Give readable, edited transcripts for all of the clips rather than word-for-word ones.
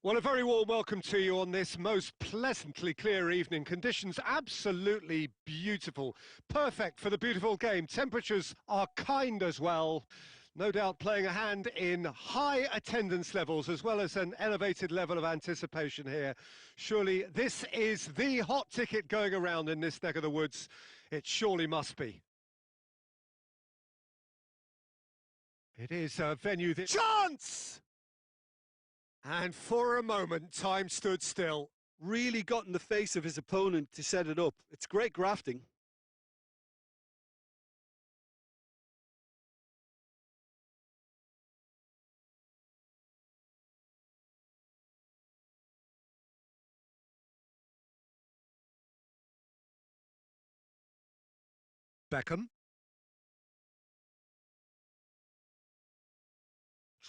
Well, a very warm welcome to you on this most pleasantly clear evening. Conditions absolutely beautiful. Perfect for the beautiful game. Temperatures are kind as well. No doubt playing a hand in high attendance levels as well as an elevated level of anticipation here. Surely this is the hot ticket going around in this neck of the woods. It surely must be. It is a venue that... Chance! And for a moment, time stood still. Really got in the face of his opponent to set it up. It's great grafting. Beckham.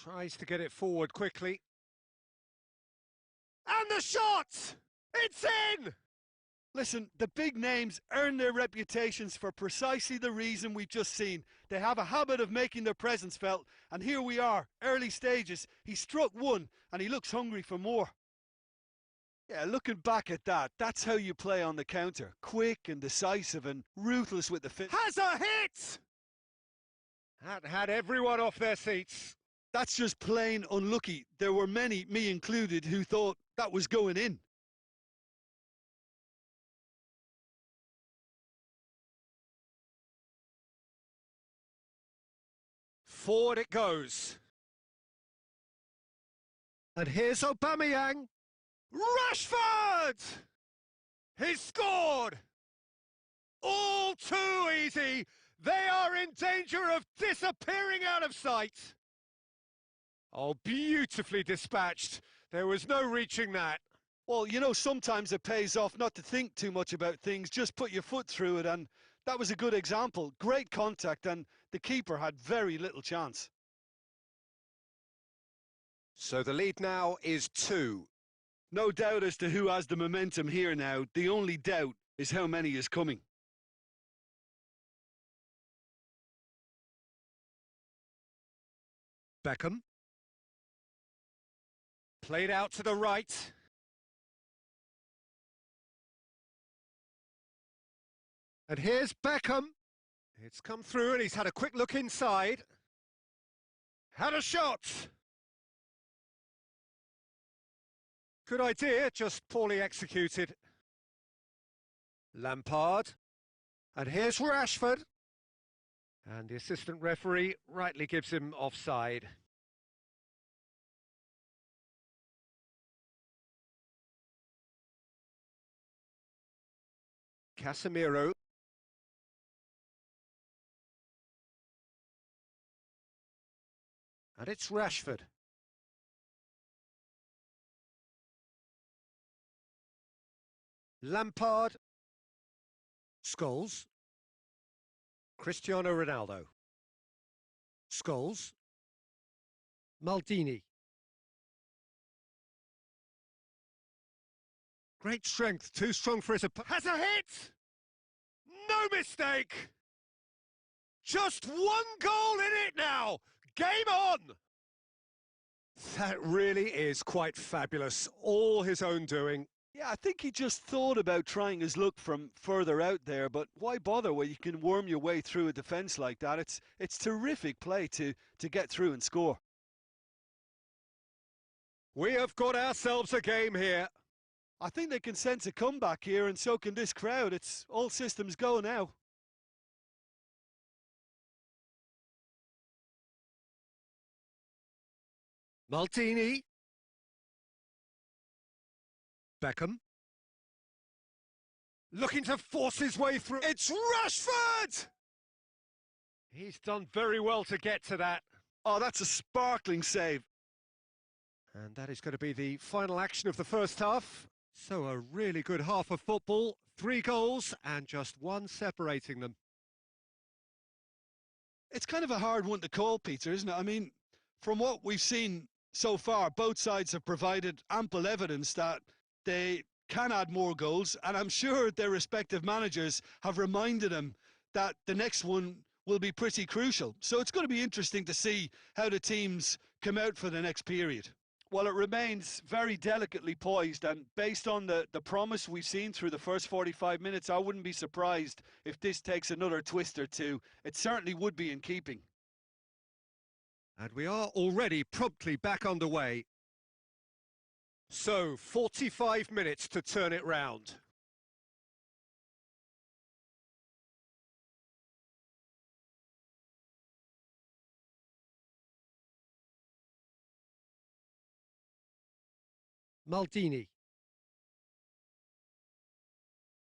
Tries to get it forward quickly. And the shot! It's in! Listen, the big names earn their reputations for precisely the reason we've just seen. They have a habit of making their presence felt, and here we are, early stages. He struck one, and he looks hungry for more. Yeah, looking back at that, that's how you play on the counter. Quick and decisive and ruthless with the fit. Has a hit! That had everyone off their seats. That's just plain unlucky. There were many, me included, who thought that was going in. Forward it goes. And here's Aubameyang. Rashford! He's scored! All too easy. They are in danger of disappearing out of sight. Oh, beautifully dispatched. There was no reaching that. Well, you know, sometimes it pays off not to think too much about things, just put your foot through it, and that was a good example. Great contact, and the keeper had very little chance. So the lead now is 2. No doubt as to who has the momentum here now. The only doubt is how many is coming. Beckham. Played out to the right. And here's Beckham. It's come through and he's had a quick look inside. Had a shot. Good idea, just poorly executed. Lampard. And here's Rashford. And the assistant referee rightly gives him offside. Casemiro. And it's Rashford. Lampard. Scholes. Cristiano Ronaldo. Scholes. Maldini. Great strength, too strong for his opponent. Has a hit! No mistake! Just one goal in it now! Game on! That really is quite fabulous. All his own doing. Yeah, I think he just thought about trying his luck from further out there, but why bother when you can worm your way through a defence like that? It's terrific play to get through and score. We have got ourselves a game here. I think they can sense a comeback here, and so can this crowd. It's all systems go now. Maldini. Beckham. Looking to force his way through. It's Rashford! He's done very well to get to that. Oh, that's a sparkling save. And that is going to be the final action of the first half. So a really good half of football. 3 goals and just 1 separating them. It's kind of a hard one to call, Peter, isn't it? I mean, from what we've seen so far, both sides have provided ample evidence that they can add more goals, and I'm sure their respective managers have reminded them that the next one will be pretty crucial. So it's going to be interesting to see how the teams come out for the next period. Well, it remains very delicately poised, and based on the promise we've seen through the first 45 minutes, I wouldn't be surprised if this takes another twist or two. It certainly would be in keeping. And we are already promptly back underway. So, 45 minutes to turn it round. Maldini.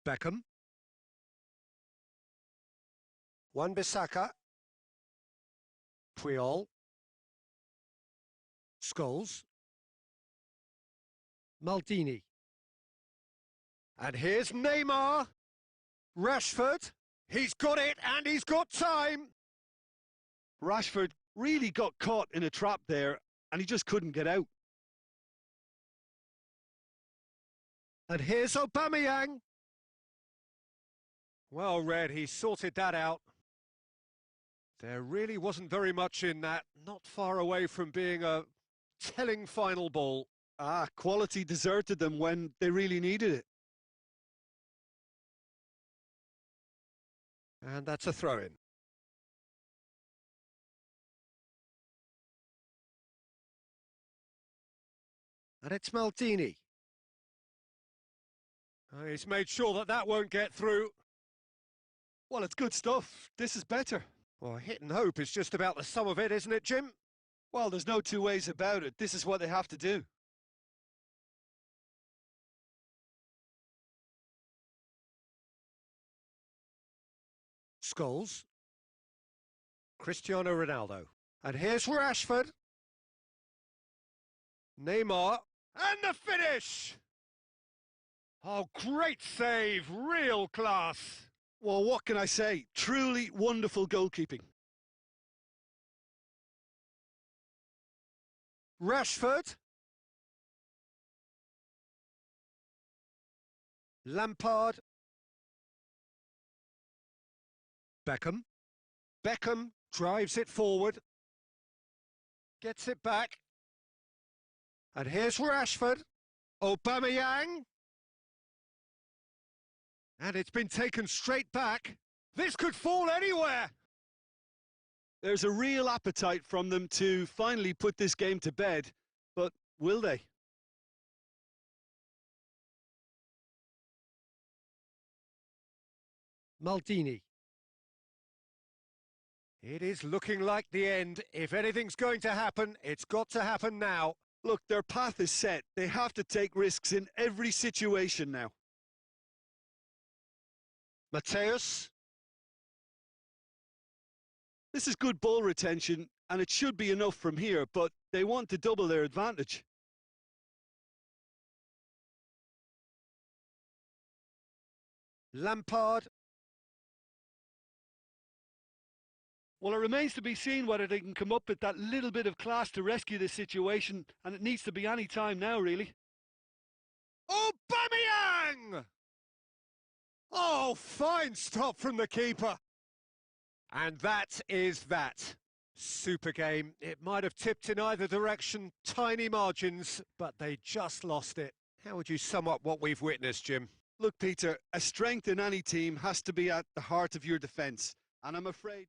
Beckham. Wan-Bissaka. Puyol. Scholes. Maldini. And here's Neymar. Rashford. He's got it and he's got time. Rashford really got caught in a trap there, and he just couldn't get out. And here's Aubameyang. Well read, he sorted that out. There really wasn't very much in that, not far away from being a telling final ball. Quality deserted them when they really needed it. And that's a throw-in. And it's Maldini. He's made sure that that won't get through. Well, it's good stuff. This is better. Well, hit and hope is just about the sum of it, isn't it, Jim? Well, there's no two ways about it. This is what they have to do. Scholes. Cristiano Ronaldo. And here's Rashford. Neymar. And the finish! Oh, great save. Real class. Well, what can I say? Truly wonderful goalkeeping. Rashford. Lampard. Beckham. Beckham drives it forward. Gets it back. And here's Rashford. Aubameyang. And it's been taken straight back. This could fall anywhere. There's a real appetite from them to finally put this game to bed, but will they? Maldini. It is looking like the end. If anything's going to happen, it's got to happen now. Look, their path is set. They have to take risks in every situation now. Mateus. This is good ball retention, and it should be enough from here, but they want to double their advantage. Lampard. Well, it remains to be seen whether they can come up with that little bit of class to rescue this situation, and it needs to be any time now, really. Aubameyang! Oh, fine stop from the keeper. And that is that. Super game. It might have tipped in either direction, tiny margins, but they just lost it. How would you sum up what we've witnessed, Jim? Look, Peter, a strength in any team has to be at the heart of your defence, and I'm afraid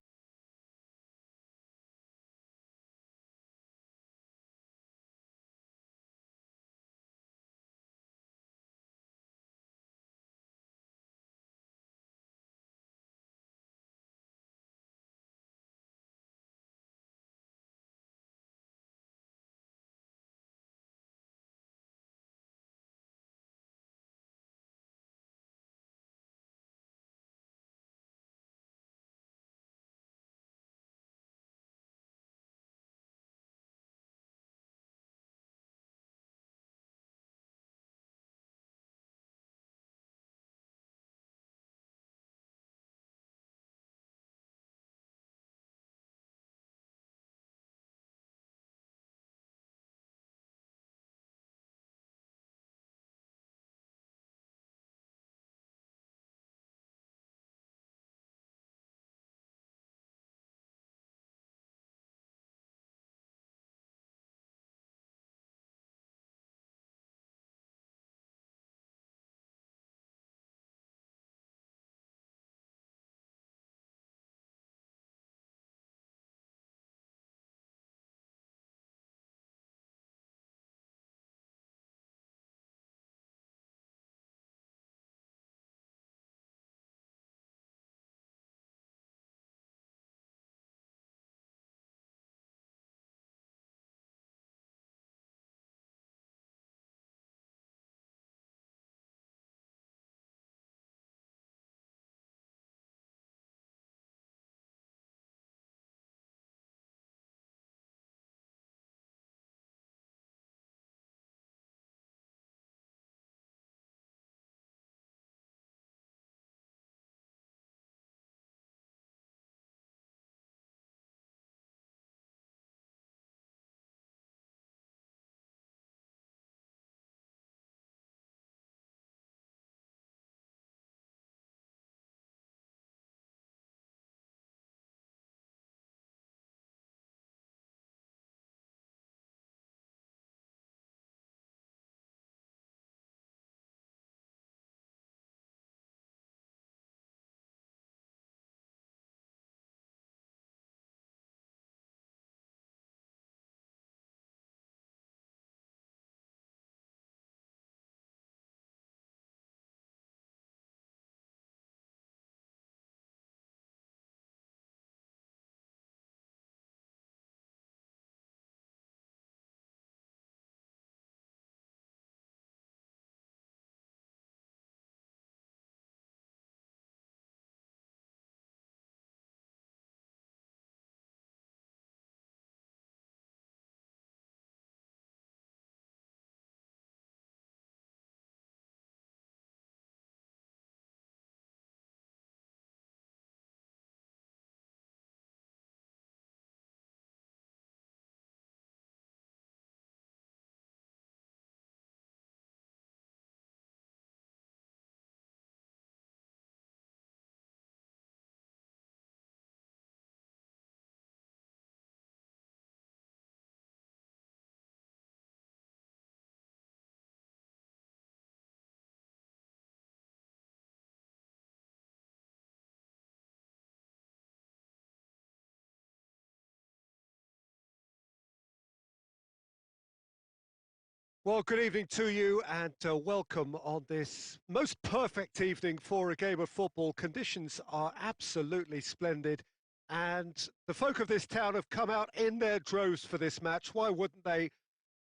Well, good evening to you and welcome on this most perfect evening for a game of football. Conditions are absolutely splendid and the folk of this town have come out in their droves for this match. Why wouldn't they?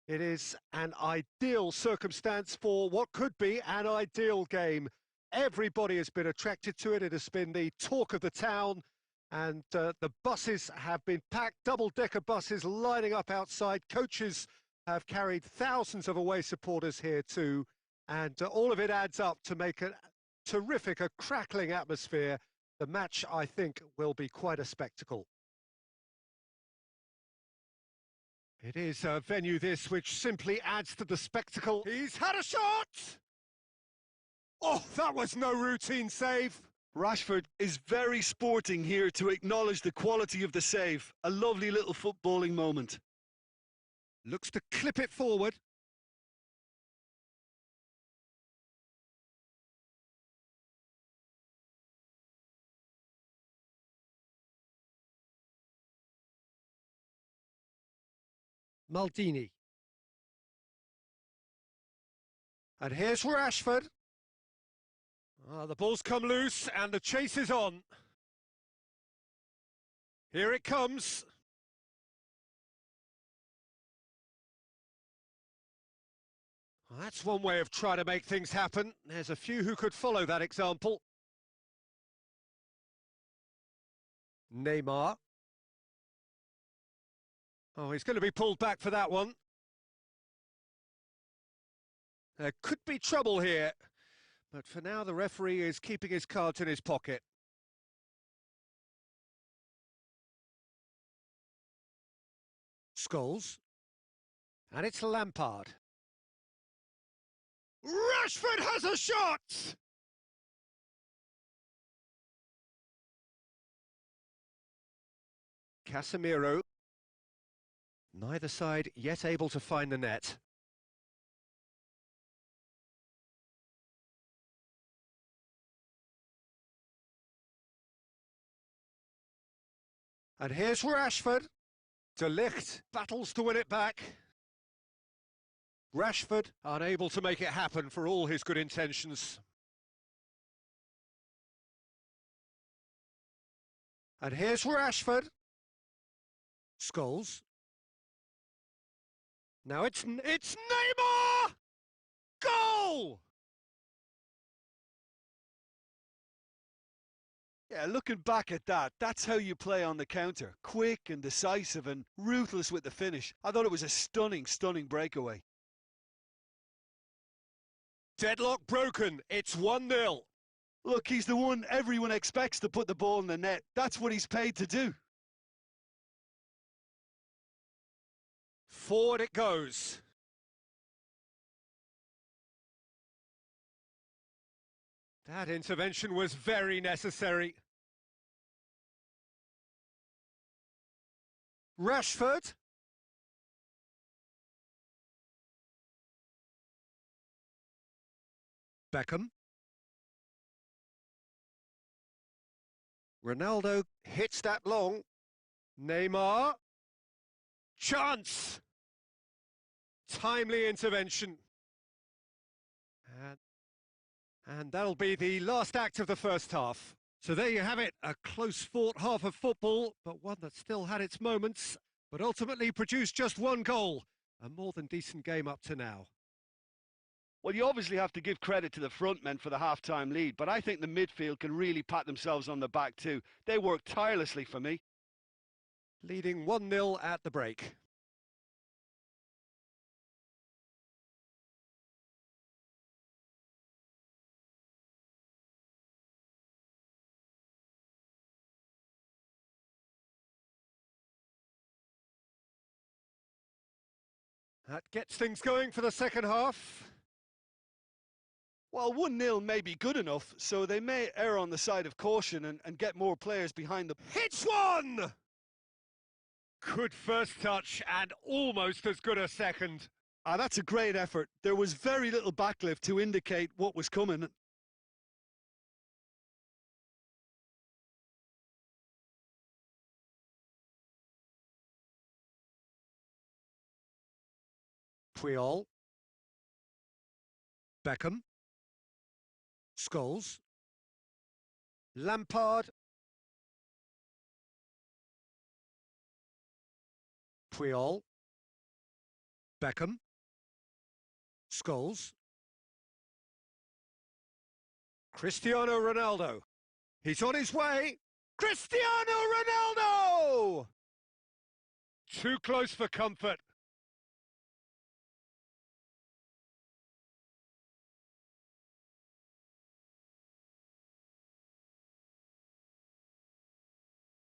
It is an ideal circumstance for what could be an ideal game. Everybody has been attracted to it. It has been the talk of the town and the buses have been packed, double-decker buses lining up outside. Coaches have carried thousands of away supporters here too, and all of it adds up to make a terrific, a crackling atmosphere. The match, I think, will be quite a spectacle. It is a venue this which simply adds to the spectacle. He's had a shot! Oh, that was no routine save. Rashford is very sporting here to acknowledge the quality of the save. A lovely little footballing moment. Looks to clip it forward. Maldini. And here's Rashford. The ball's come loose and the chase is on. Here it comes. Well, that's one way of trying to make things happen. There's a few who could follow that example. Neymar. Oh, he's going to be pulled back for that one. There could be trouble here, but for now the referee is keeping his cards in his pocket. Scholes. And it's Lampard. Rashford has a shot! Casemiro. Neither side yet able to find the net. And here's Rashford. De Ligt battles to win it back. Rashford unable to make it happen for all his good intentions. And here's Rashford. Scholes. Now it's Neymar! Goal! Yeah, looking back at that, that's how you play on the counter. Quick and decisive and ruthless with the finish. I thought it was a stunning, stunning breakaway. Deadlock broken. It's 1-0. Look, he's the one everyone expects to put the ball in the net. That's what he's paid to do. Forward it goes. That intervention was very necessary. Rashford. Beckham. Ronaldo hits that long. Neymar. Chance! Timely intervention. And that'll be the last act of the first half. So there you have it, a close-fought half of football, but one that still had its moments, but ultimately produced just one goal. A more than decent game up to now. Well, you obviously have to give credit to the front men for the half-time lead, but I think the midfield can really pat themselves on the back too. They worked tirelessly for me. Leading 1-0 at the break. That gets things going for the second half. Well, 1-0 may be good enough, so they may err on the side of caution and get more players behind the... Hits one! Good first touch and almost as good a second. That's a great effort. There was very little backlift to indicate what was coming. Puyol. Beckham. Scholes. Lampard. Puyol. Beckham. Scholes. Cristiano Ronaldo. He's on his way. Cristiano Ronaldo! Too close for comfort.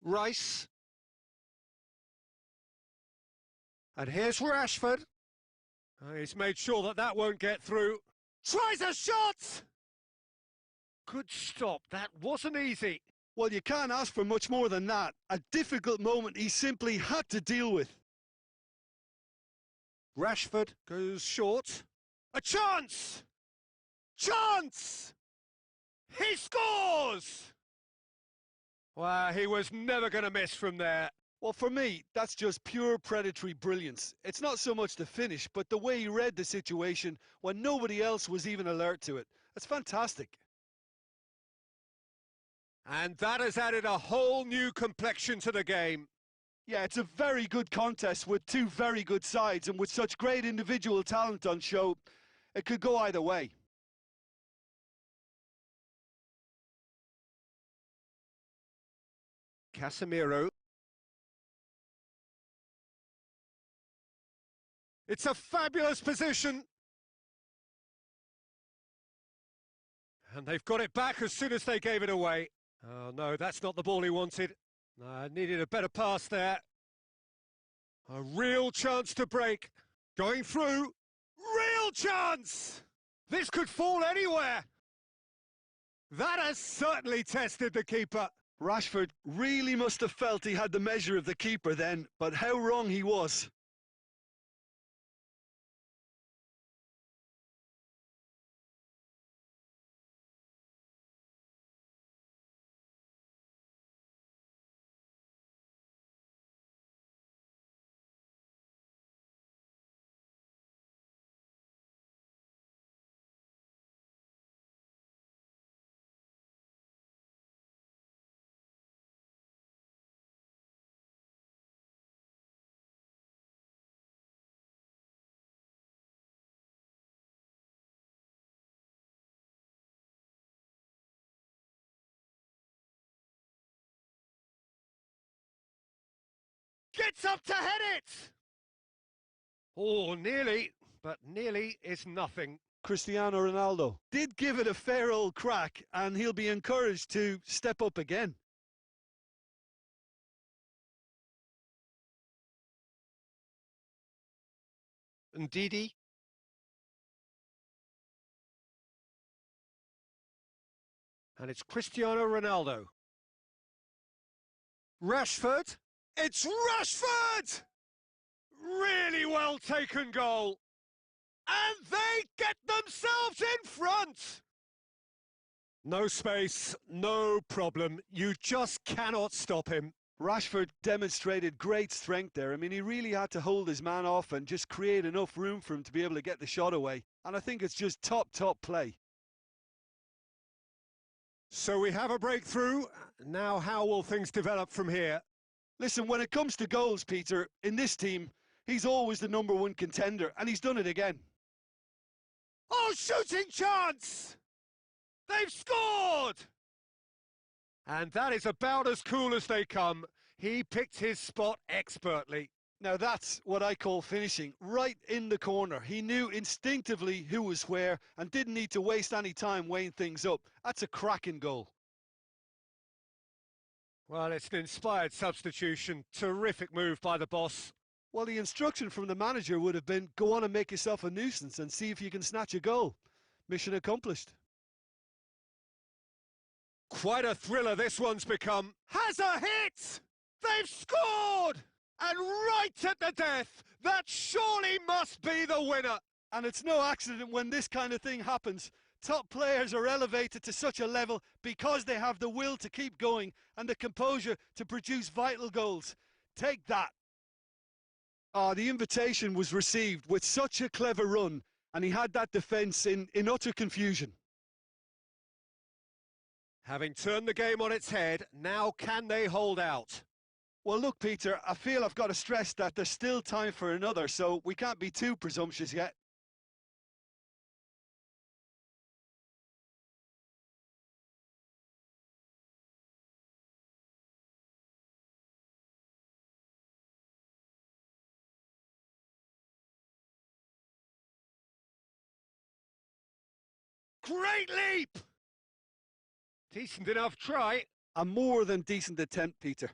Rice. And here's Rashford. He's made sure that that won't get through. Tries a shot! Good stop. That wasn't easy. Well, you can't ask for much more than that. A difficult moment he simply had to deal with. Rashford goes short. A chance! Chance! He scores! Well, he was never going to miss from there. Well, for me, that's just pure predatory brilliance. It's not so much the finish, but the way he read the situation when nobody else was even alert to it. That's fantastic. And that has added a whole new complexion to the game. Yeah, it's a very good contest with two very good sides, and with such great individual talent on show, it could go either way. Casemiro. It's a fabulous position. And they've got it back as soon as they gave it away. Oh no, that's not the ball he wanted. Needed a better pass there. A real chance to break. Going through. Real chance! This could fall anywhere. That has certainly tested the keeper. Rashford really must have felt he had the measure of the keeper then, but how wrong he was. Gets up to head it! Oh, nearly, but nearly is nothing. Cristiano Ronaldo did give it a fair old crack, and he'll be encouraged to step up again. Ndidi. And it's Cristiano Ronaldo. Rashford. It's Rashford! Really well taken goal. And they get themselves in front. No space, no problem. You just cannot stop him. Rashford demonstrated great strength there. I mean, he really had to hold his man off and just create enough room for him to be able to get the shot away. And I think it's just top play. So we have a breakthrough. Now how will things develop from here? Listen, when it comes to goals, Peter, in this team, he's always the #1 contender, and he's done it again. Oh, shooting chance! They've scored! And that is about as cool as they come. He picked his spot expertly. Now that's what I call finishing, right in the corner. He knew instinctively who was where and didn't need to waste any time weighing things up. That's a cracking goal. Well, it's an inspired substitution. Terrific move by the boss. Well, the instruction from the manager would have been, go on and make yourself a nuisance and see if you can snatch a goal. Mission accomplished. Quite a thriller this one's become. Has a hit! They've scored! And right at the death, that surely must be the winner. And it's no accident when this kind of thing happens. Top players are elevated to such a level because they have the will to keep going and the composure to produce vital goals. Take that. The invitation was received with such a clever run, and he had that defence in utter confusion. Having turned the game on its head, now can they hold out? Well, look, Peter, I feel I've got to stress that there's still time for another, so we can't be too presumptuous yet. Great leap! Decent enough try. A more than decent attempt, Peter.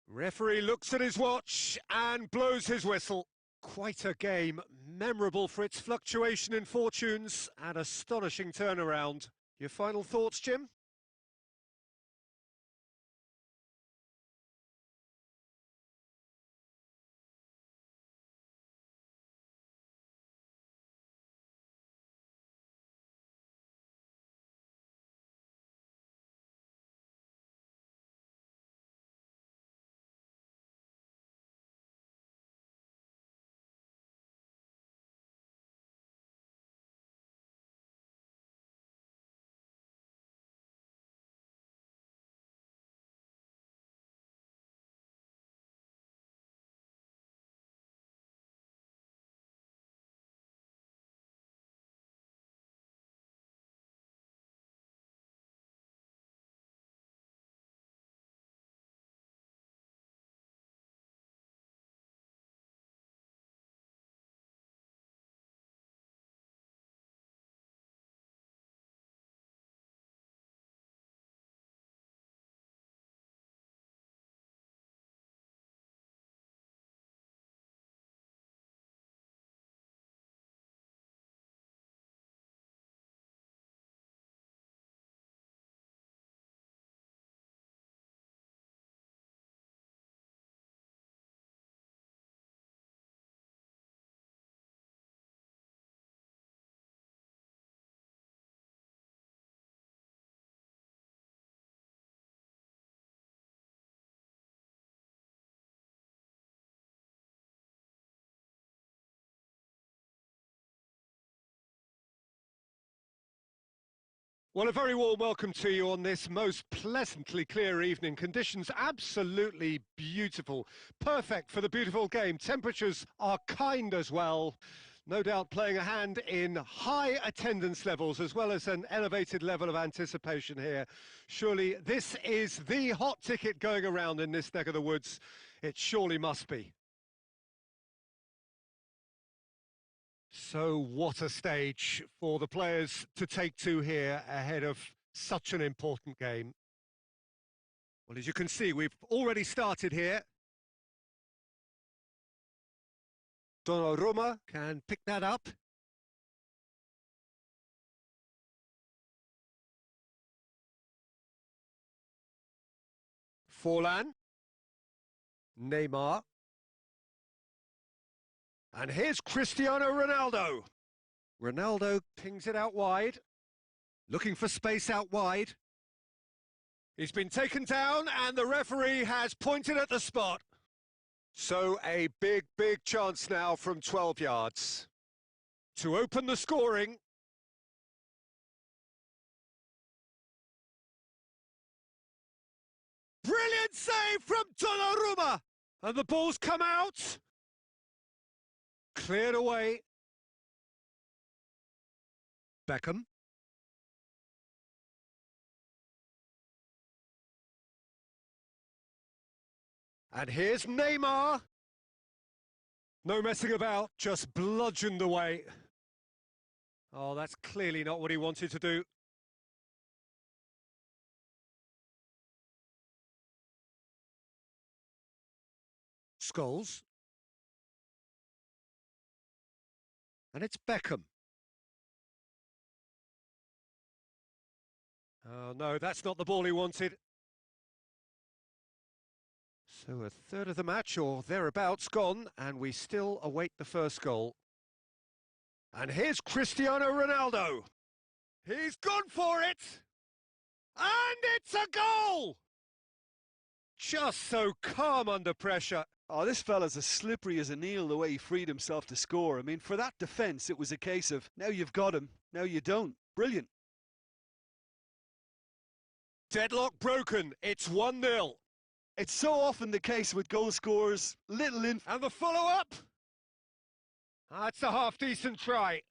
Referee looks at his watch and blows his whistle. Quite a game, memorable for its fluctuation in fortunes and astonishing turnaround. Your final thoughts, Jim? Well, a very warm welcome to you on this most pleasantly clear evening. Conditions absolutely beautiful. Perfect for the beautiful game. Temperatures are kind as well. No doubt playing a hand in high attendance levels as well as an elevated level of anticipation here. Surely this is the hot ticket going around in this neck of the woods. It surely must be. So what a stage for the players to take to here ahead of such an important game. Well, as you can see, we've already started here. Donnarumma can pick that up. Forlan. Neymar. And here's Cristiano Ronaldo. Ronaldo pings it out wide. Looking for space out wide. He's been taken down and the referee has pointed at the spot. So a big chance now from 12 yards. To open the scoring. Brilliant save from Donnarumma! And the ball's come out. Cleared away. Beckham. And here's Neymar. No messing about, just bludgeoned away. Oh, that's clearly not what he wanted to do. Scholes. And it's Beckham. Oh, no, that's not the ball he wanted. So a third of the match or thereabouts gone, and we still await the first goal. And here's Cristiano Ronaldo. He's gone for it! And it's a goal! Just so calm under pressure. Oh, this fella's as slippery as an eel the way he freed himself to score. I mean, for that defence, it was a case of, now you've got him, now you don't. Brilliant. Deadlock broken. It's 1-0. It's so often the case with goal scorers, little in... And the follow-up? That's a half-decent try.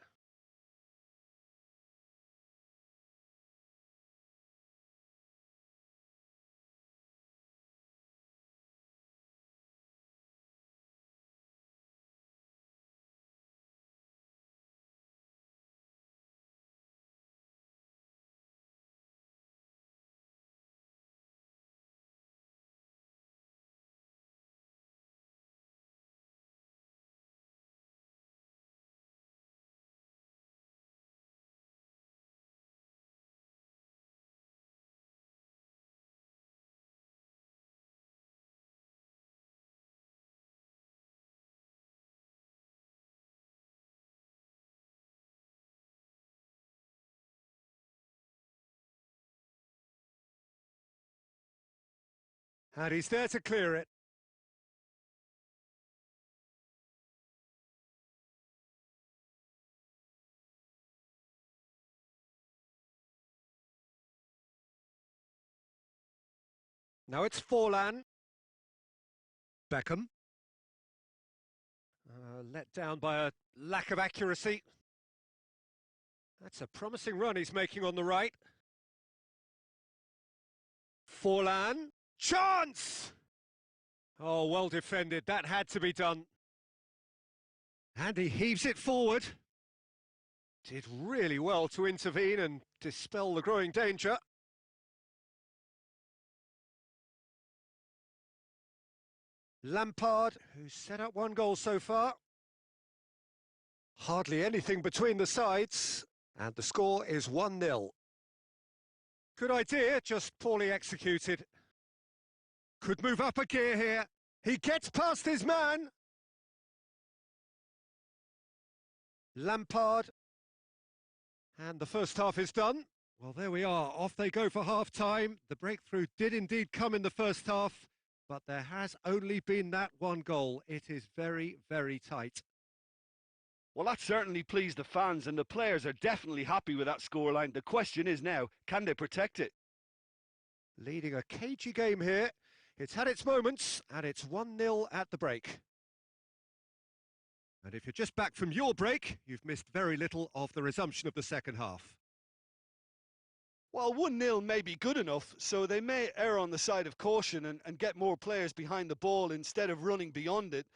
And he's there to clear it. Now it's Forlan. Beckham. Let down by a lack of accuracy. That's a promising run he's making on the right. Forlan. Chance! Oh, well defended. That had to be done. And he heaves it forward. Did really well to intervene and dispel the growing danger. Lampard, who's set up one goal so far. Hardly anything between the sides, and the score is 1-0. Good idea, just poorly executed. Could move up a gear here. He gets past his man. Lampard. And the first half is done. Well, there we are. Off they go for half-time. The breakthrough did indeed come in the first half, but there has only been that one goal. It is very, very tight. Well, that certainly pleased the fans, and the players are definitely happy with that scoreline. The question is now, can they protect it? Leading a cagey game here. It's had its moments, and it's 1-0 at the break. And if you're just back from your break, you've missed very little of the resumption of the second half. Well, 1-0 may be good enough, so they may err on the side of caution and get more players behind the ball instead of running beyond it.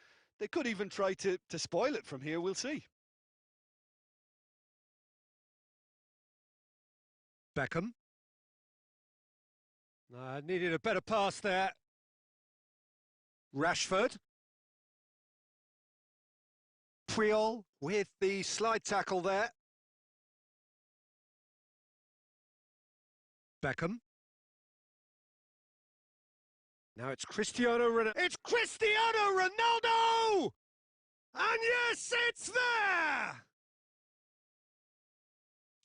They could even try to spoil it from here, we'll see. Beckham. Needed a better pass there. Rashford. Puyol with the slide tackle there. Beckham. Now it's Cristiano Ronaldo. It's Cristiano Ronaldo! And yes, it's there!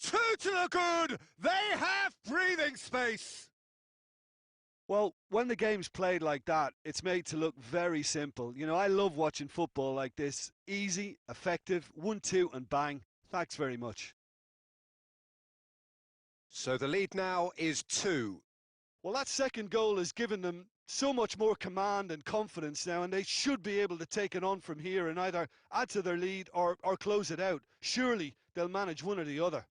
Two to the good. They have breathing space. Well, when the game's played like that, it's made to look very simple. You know, I love watching football like this. Easy, effective, 1-2 and bang. Thanks very much. So the lead now is 2. Well, that second goal has given them so much more command and confidence now, and they should be able to take it on from here and either add to their lead or close it out. Surely they'll manage one or the other.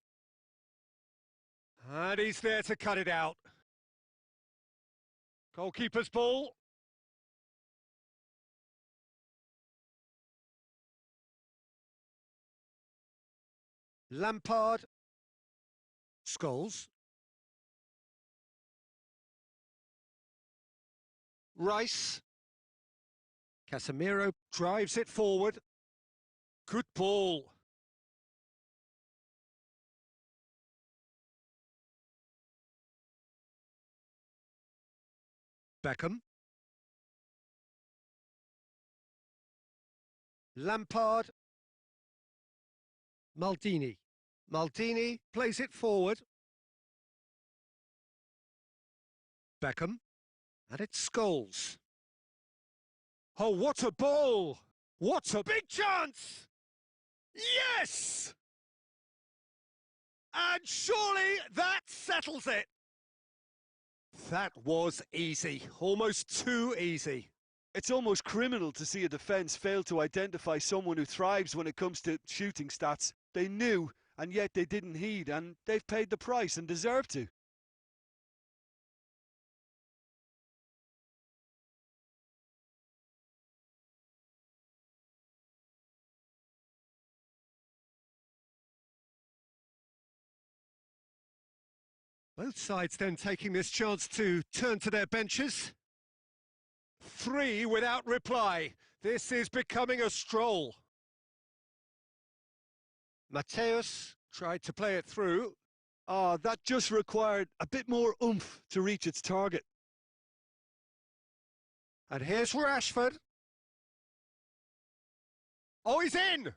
And he's there to cut it out. Goalkeeper's ball. Lampard. Scholes. Rice. Casemiro drives it forward. Good ball. Beckham. Lampard. Maldini. Maldini plays it forward. Beckham. And it's Scholes. Oh, what a ball! What a big chance! Yes! And surely that settles it. That was easy, almost too easy. It's almost criminal to see a defence fail to identify someone who thrives when it comes to shooting stats. They knew, and yet they didn't heed, and they've paid the price and deserve to. Both sides then taking this chance to turn to their benches. 3 without reply. This is becoming a stroll. Mateus tried to play it through. That just required a bit more oomph to reach its target. And here's Rashford. Oh, he's in!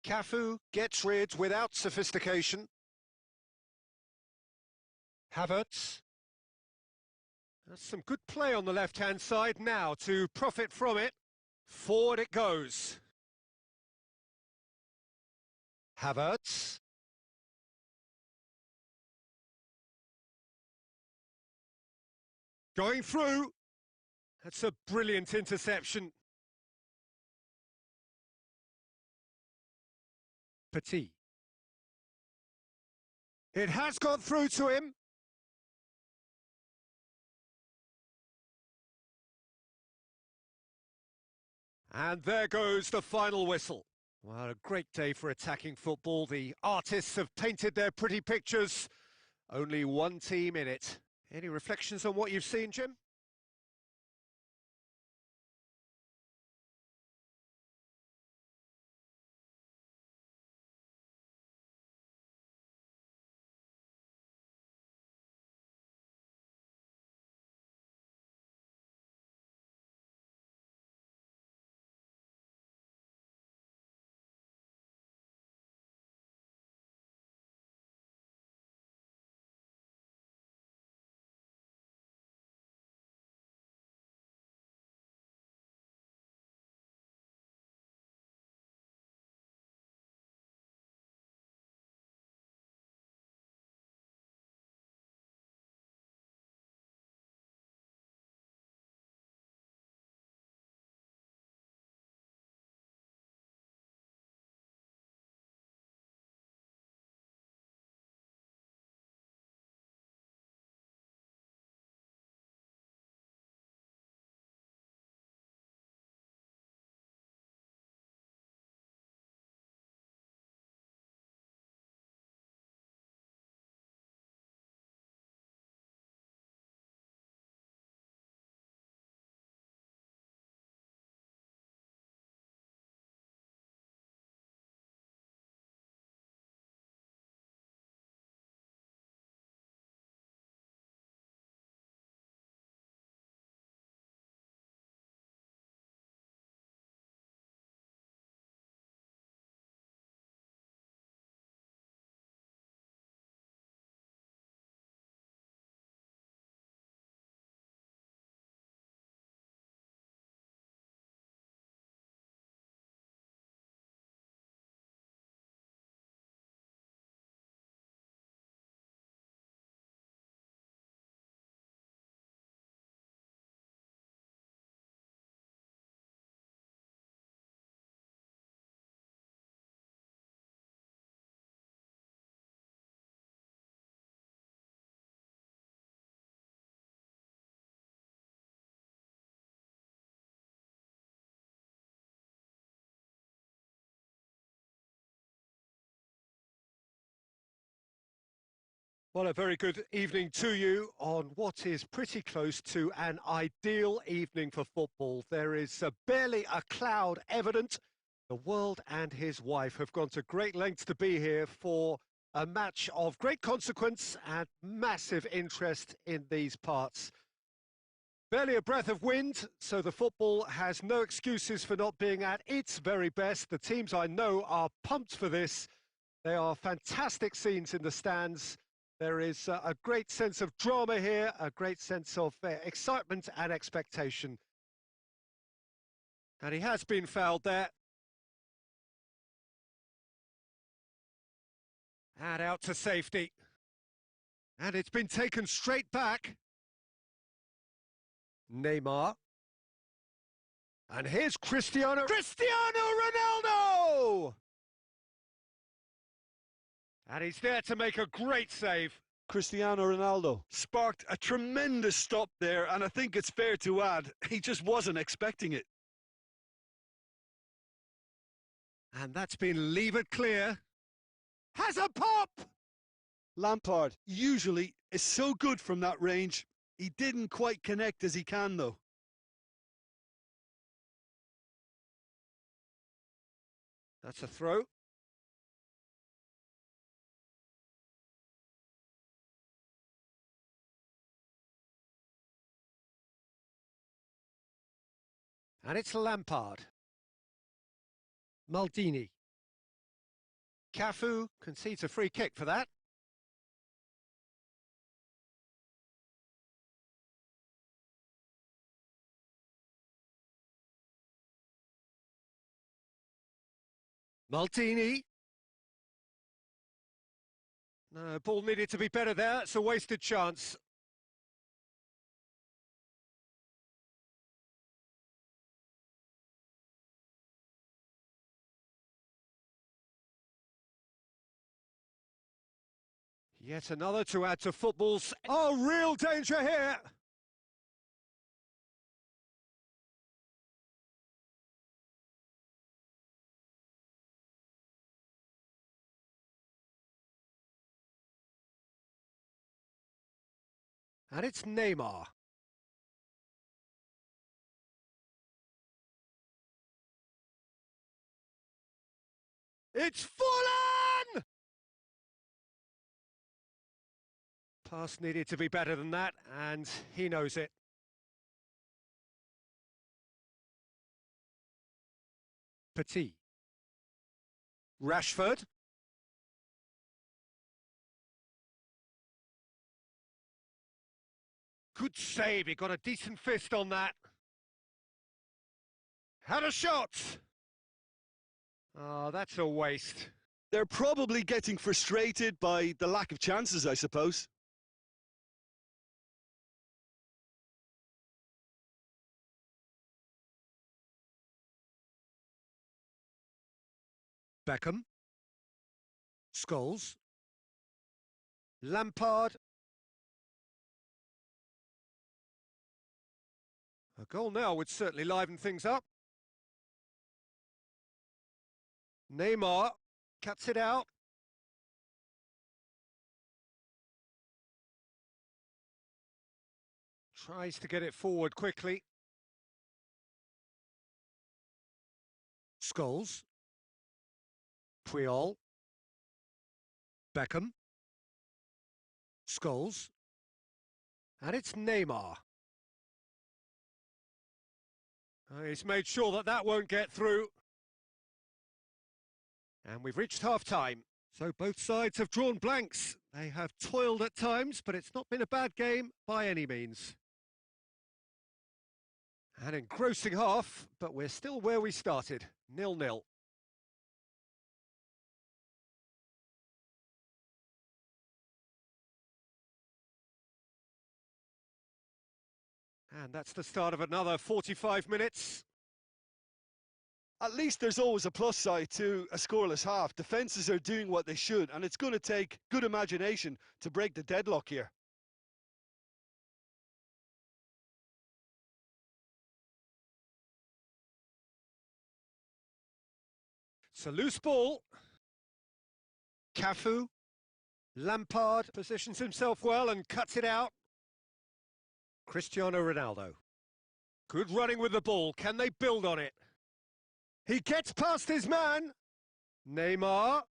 Cafu gets rid without sophistication. Havertz. That's some good play on the left-hand side now to profit from it. Forward it goes. Havertz. Going through. That's a brilliant interception. Petit. It has got through to him. And there goes the final whistle. Well, a great day for attacking football. The artists have painted their pretty pictures. Only one team in it. Any reflections on what you've seen, Jim? Well, a very good evening to you on what is pretty close to an ideal evening for football. There is barely a cloud evident. The world and his wife have gone to great lengths to be here for a match of great consequence and massive interest in these parts. Barely a breath of wind, so the football has no excuses for not being at its very best. The teams I know are pumped for this. They are fantastic scenes in the stands. There is a great sense of drama here, a great sense of excitement and expectation. And he has been fouled there. And out to safety. And it's been taken straight back. Neymar. And here's Cristiano Ronaldo! And he's there to make a great save. Cristiano Ronaldo sparked a tremendous stop there, and I think it's fair to add, he just wasn't expecting it. And that's been levered clear. Has a pop! Lampard usually is so good from that range. He didn't quite connect as he can, though. That's a throw. And it's Lampard. Maldini. Cafu concedes a free kick for that. Maldini. No, ball needed to be better there. It's a wasted chance. Yet another to add to football's... Oh, real danger here! And it's Neymar. It's Forlan! Pass needed to be better than that, and he knows it. Petit. Rashford. Good save, he got a decent fist on that. Had a shot! Oh, that's a waste. They're probably getting frustrated by the lack of chances, I suppose. Beckham. Scholes. Lampard. A goal now would certainly liven things up. Neymar cuts it out. Tries to get it forward quickly. Scholes. Puyol. Beckham. Scholes. And it's Neymar. He's made sure that that won't get through. And we've reached half-time. So both sides have drawn blanks. They have toiled at times, but it's not been a bad game by any means. An engrossing half, but we're still where we started, 0-0. And that's the start of another 45 minutes. At least there's always a plus side to a scoreless half. Defences are doing what they should, and it's going to take good imagination to break the deadlock here. It's a loose ball. Cafu. Lampard positions himself well and cuts it out. Cristiano Ronaldo. Good running with the ball. Can they build on it? He gets past his man. Neymar.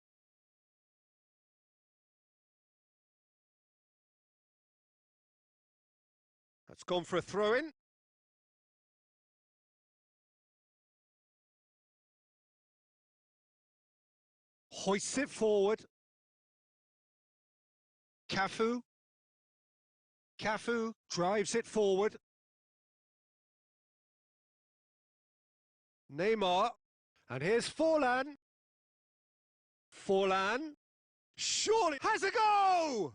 That's gone for a throw-in. Hoists it forward. Cafu. Cafu drives it forward. Neymar. And here's Forlan. Forlan. Surely has a go!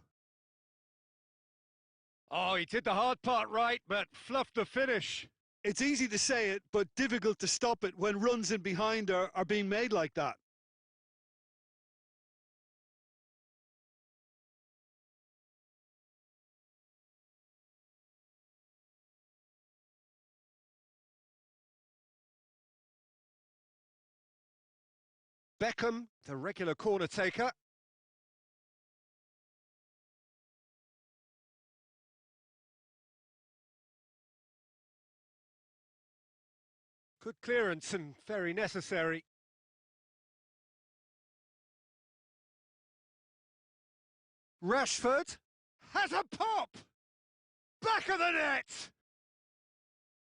Oh, he did the hard part right, but fluffed the finish. It's easy to say it, but difficult to stop it when runs in behind are being made like that. Beckham, the regular corner taker. Good clearance and very necessary. Rashford has a pop! Back of the net!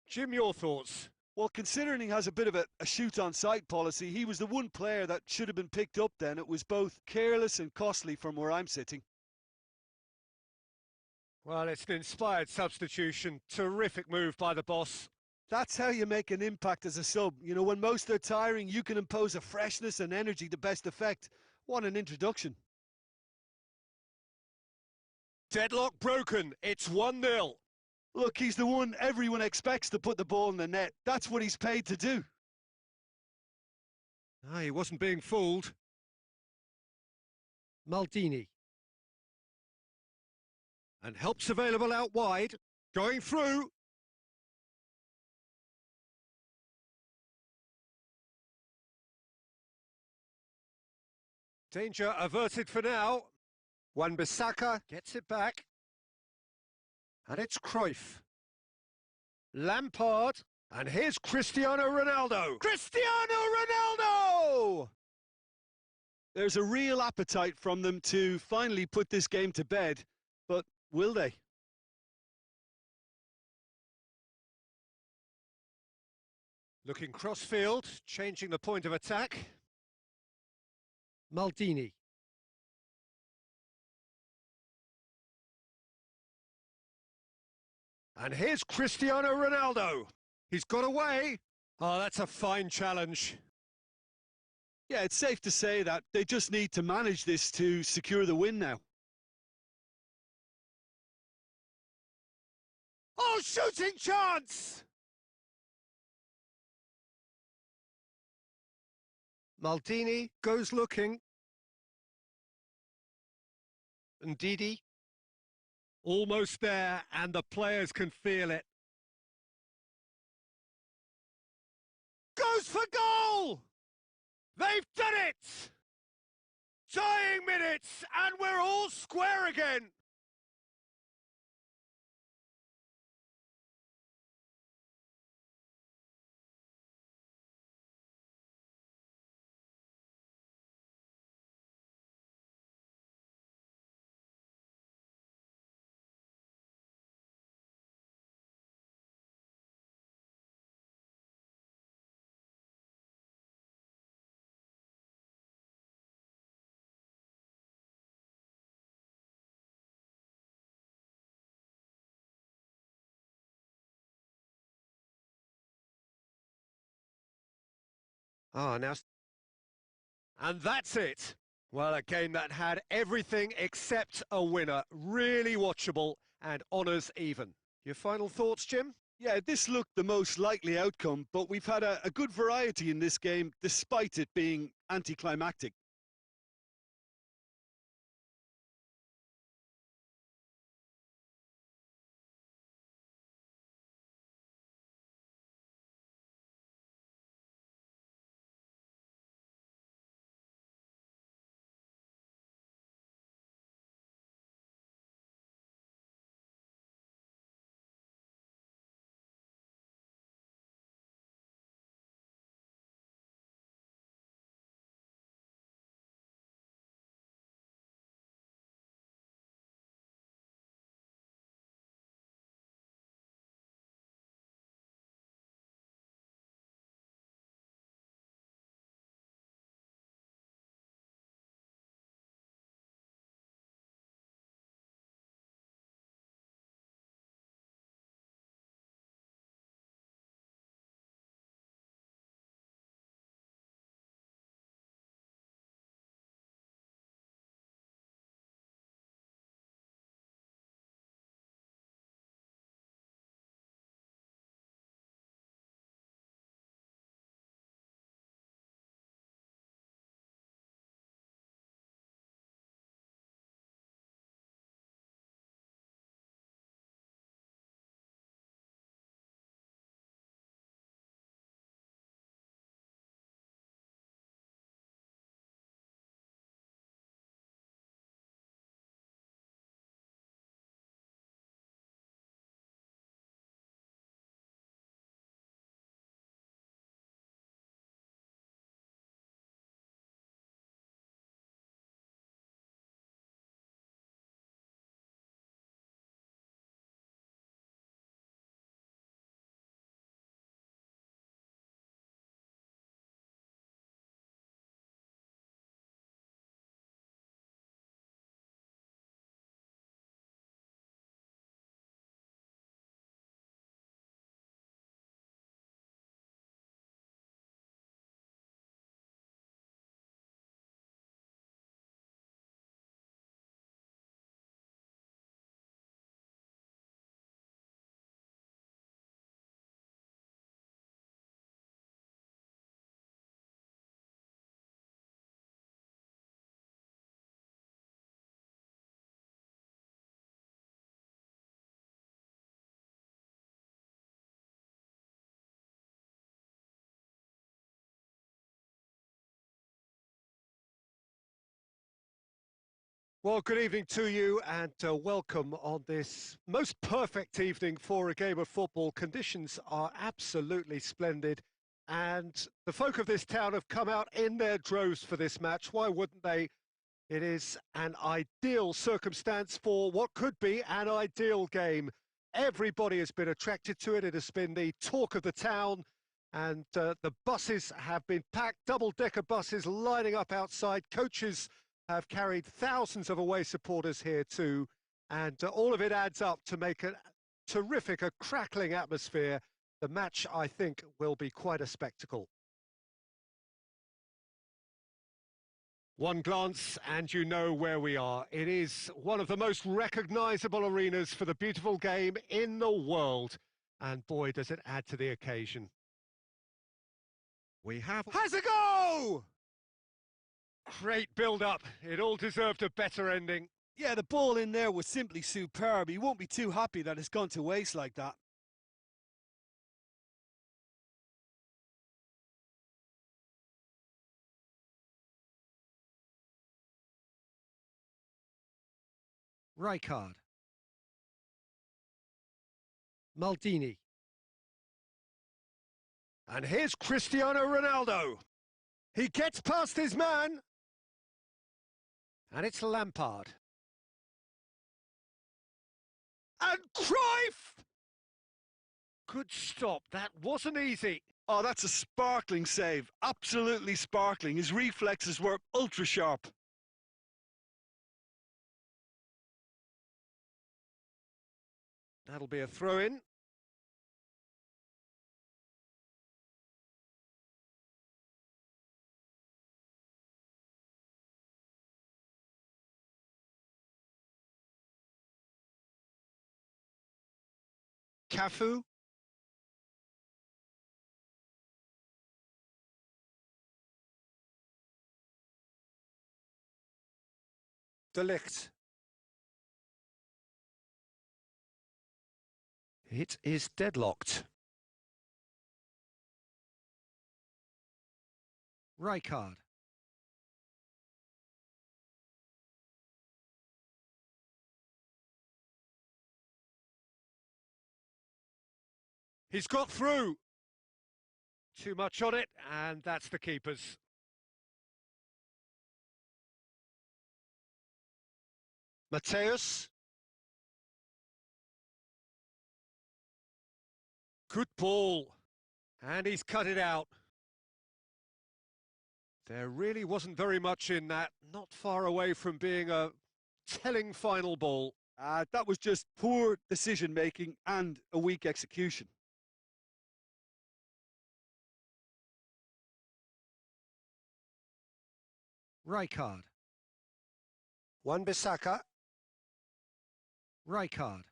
Jim, your thoughts? Well, considering he has a bit of a shoot-on-sight policy, he was the one player that should have been picked up then. It was both careless and costly from where I'm sitting. Well, it's an inspired substitution. Terrific move by the boss. That's how you make an impact as a sub. You know, when most are tiring, you can impose a freshness and energy to best effect. What an introduction. Deadlock broken. It's 1-0. Look, he's the one everyone expects to put the ball in the net. That's what he's paid to do. Ah, he wasn't being fooled. Maldini. And help's available out wide. Going through. Danger averted for now. Wan-Bissaka gets it back. And it's Cruyff. Lampard. And here's Cristiano Ronaldo. Cristiano Ronaldo! There's a real appetite from them to finally put this game to bed. But will they? Looking cross-field, changing the point of attack. Maldini. And here's Cristiano Ronaldo. He's got away. Oh, that's a fine challenge. Yeah, it's safe to say that they just need to manage this to secure the win now. Oh, shooting chance! Maldini goes looking. And Didi. Almost there, and the players can feel it. Goes for goal! They've done it! Dying minutes, and we're all square again. Ah, now... And that's it. Well, a game that had everything except a winner. Really watchable and honours even. Your final thoughts, Jim? Yeah, this looked the most likely outcome, but we've had a good variety in this game, despite it being anticlimactic. Well, good evening to you and welcome on this most perfect evening for a game of football. Conditions are absolutely splendid and the folk of this town have come out in their droves for this match. Why wouldn't they? It is an ideal circumstance for what could be an ideal game. Everybody has been attracted to it. It has been the talk of the town and the buses have been packed, double-decker buses lining up outside. Coaches have carried thousands of away supporters here too, and all of it adds up to make a terrific, a crackling atmosphere. The match, I think, will be quite a spectacle. One glance and you know where we are. It is one of the most recognisable arenas for the beautiful game in the world, and boy, does it add to the occasion. We have... Has a go! Great build-up. It all deserved a better ending. Yeah, the ball in there was simply superb. He won't be too happy that it's gone to waste like that. Rijkaard. Maldini. And here's Cristiano Ronaldo. He gets past his man. And it's Lampard. And Cruyff! Good stop, that wasn't easy. Oh, that's a sparkling save. Absolutely sparkling. His reflexes were ultra sharp. That'll be a throw-in. Cafu. De Ligt. It is deadlocked. Rijkaard. He's got through. Too much on it, and that's the keeper's. Mateus. Good ball. And he's cut it out. There really wasn't very much in that. Not far away from being a telling final ball. That was just poor decision-making and a weak execution. Rijkaard. Wan-Bissaka. Rijkaard.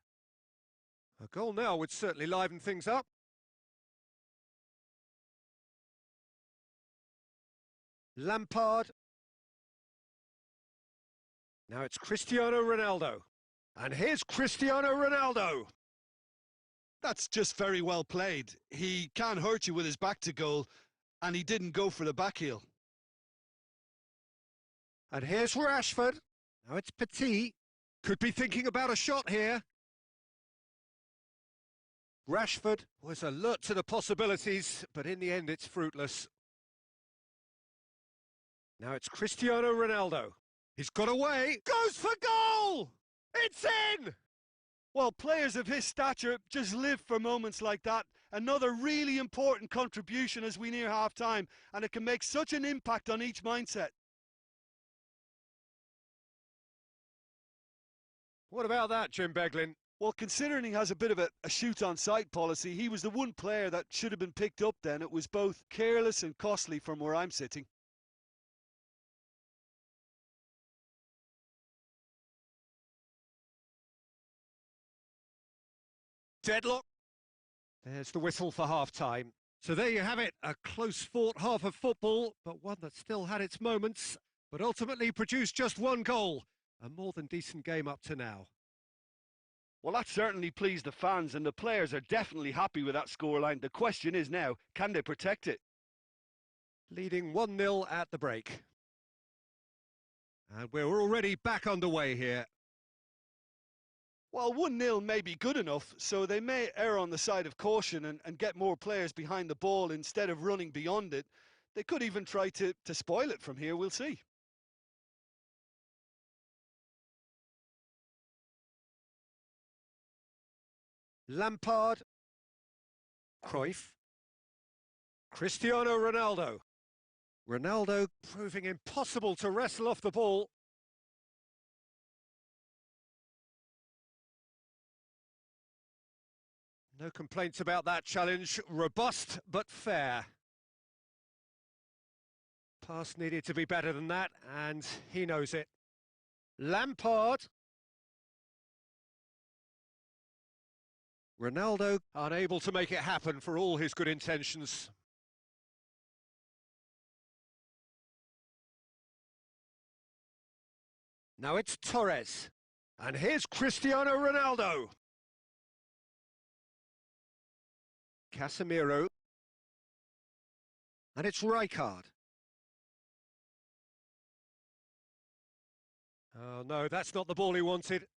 A goal now would certainly liven things up. Lampard. Now it's Cristiano Ronaldo. And here's Cristiano Ronaldo. That's just very well played. He can hurt you with his back to goal, and he didn't go for the back heel. And here's Rashford. Now it's Petit. Could be thinking about a shot here. Rashford was alert to the possibilities, but in the end it's fruitless. Now it's Cristiano Ronaldo. He's got away. Goes for goal! It's in! Well, players of his stature just live for moments like that. Another really important contribution as we near half-time, and it can make such an impact on each mindset. What about that, Jim Beglin? Well, considering he has a bit of a shoot-on-sight policy, he was the one player that should have been picked up then. It was both careless and costly from where I'm sitting. Deadlock. There's the whistle for half-time. So there you have it, a close-fought half of football, but one that still had its moments, but ultimately produced just one goal. A more than decent game up to now. Well, that certainly pleased the fans, and the players are definitely happy with that scoreline. The question is now, can they protect it? Leading 1-0 at the break. And we're already back underway here. Well, 1-0 may be good enough, so they may err on the side of caution and get more players behind the ball instead of running beyond it. They could even try to spoil it from here, we'll see. Lampard. Cruyff. Cristiano Ronaldo. Ronaldo proving impossible to wrestle off the ball. No complaints about that challenge. Robust but fair. Pass needed to be better than that, and he knows it. Lampard. Ronaldo unable to make it happen for all his good intentions. Now it's Torres. And here's Cristiano Ronaldo. Casemiro. And it's Rijkaard. Oh no, that's not the ball he wanted.